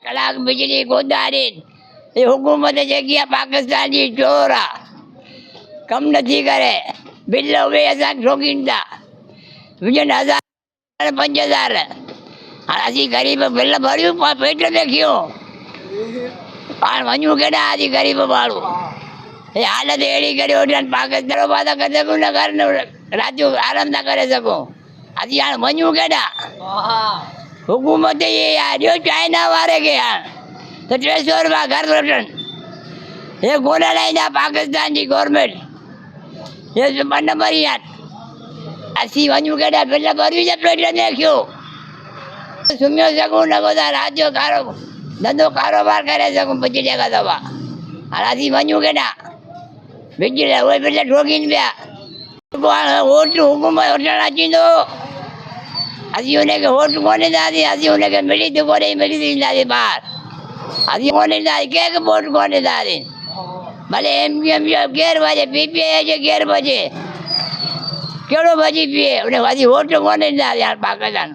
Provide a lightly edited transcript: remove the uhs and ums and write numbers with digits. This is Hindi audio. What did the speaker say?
कलाक बिजली गोदारी ये हुकूमत जगह पाकिस्तान जी चोरा कम नहीं करे बिल वे असां ठोकींदा विझनि 1000 5000 हाणे असीं ग़रीब बिल भरियूं पेट में खियूं पाण वञूं केॾा असीं ग़रीब माण्हू ये हालत अहिड़ी करे वठनि पाकिस्तान वादा करे सघूं न घर राति जो आराम था करे सघूं असीं हाणे वञूं केॾा हुकूमत ये ॾियो चाइना वारे खे हाणे त 300 रुपया घर वठनि हे कोन हलाईंदा पाकिस्तान जी गवर्नमेंट ये 2 नंबर ई आहिनि असीं वञूं केॾा बिल भरियूं त पेट में खियूं सुम्हियो सघूं न को त राति जो धंधो कारोबार करे सघूं बिजलीअ खां दवा हाणे असीं वञूं केॾा बिजली उहे बिल ठोकीनि पिया हाणे वोट हुकूमत वठणु अचींदो असीं हुनखे वोट कोन ॾींदासीं असीं हुनखे मिली त कोन मिली ॾींदासीं ॿाहिरि असीं कोन ॾींदासीं कंहिंखे वोट कोन ॾींदासीं भले MPM जो केरु भॼे PPI जो केरु भॼे कहिड़ो भॼी पिए हुन असीं वोट कोन ॾींदासीं हाणे पाकिस्तान